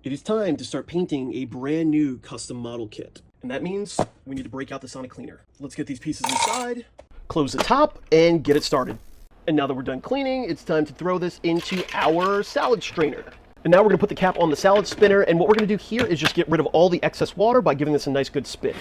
It is time to start painting a brand new custom model kit. And that means we need to break out the Sonic Cleaner. Let's get these pieces inside, close the top, and get it started. And now that we're done cleaning, it's time to throw this into our salad strainer. And now we're gonna put the cap on the salad spinner, and what we're gonna do here is just get rid of all the excess water by giving this a nice good spin.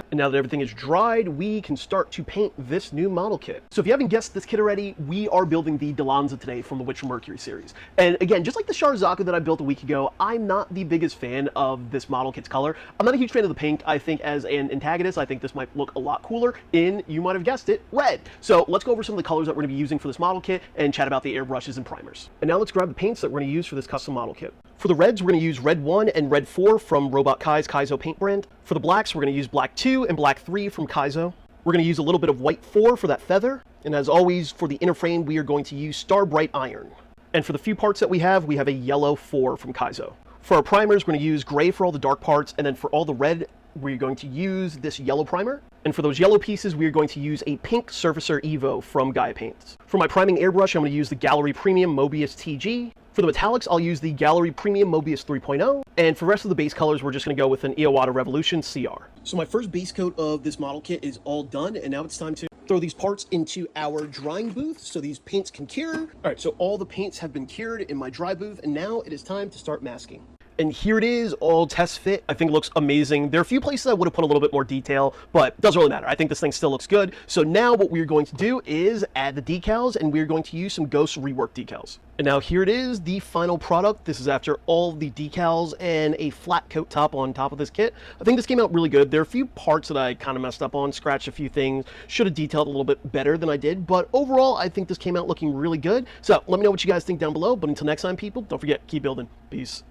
And now that everything is dried, we can start to paint this new model kit. So if you haven't guessed this kit already, we are building the Delanza today from the Witcher Mercury series. And again, just like the Sharzaka that I built a week ago, I'm not the biggest fan of this model kit's color. I'm not a huge fan of the pink. I think as an antagonist, I think this might look a lot cooler in, you might have guessed it, red. So let's go over some of the colors that we're gonna be using for this model kit and chat about the airbrushes and primers. And now let's grab the paints that we're gonna use for this custom model kit. For the reds, we're going to use Red 1 and Red 4 from Robot Kai's Kaizo paint brand. For the blacks, we're going to use Black 2 and Black 3 from Kaizo. We're going to use a little bit of White 4 for that feather. And as always, for the inner frame, we are going to use Star Bright Iron. And for the few parts that we have a Yellow 4 from Kaizo. For our primers, we're going to use Gray for all the dark parts, and then for all the red, we're going to use this yellow primer. And for those yellow pieces, we are going to use a Pink Surfacer Evo from Gaia Paints. For my priming airbrush, I'm going to use the Gallery Premium Mobius TG. For the metallics, I'll use the Gallery Premium Mobius 3.0. And for the rest of the base colors, we're just going to go with an Iwata Revolution CR. So my first base coat of this model kit is all done, and now it's time to throw these parts into our drying booth so these paints can cure. All right, so all the paints have been cured in my dry booth, and now it is time to start masking. And here it is, all test fit. I think it looks amazing. There are a few places I would have put a little bit more detail, but it doesn't really matter. I think this thing still looks good. So now what we're going to do is add the decals, and we're going to use some Ghost rework decals. And now here it is, the final product. This is after all the decals and a flat coat top on top of this kit. I think this came out really good. There are a few parts that I kind of messed up on, scratched a few things, should have detailed a little bit better than I did, but overall, I think this came out looking really good. So let me know what you guys think down below, but until next time, people, don't forget, keep building. Peace.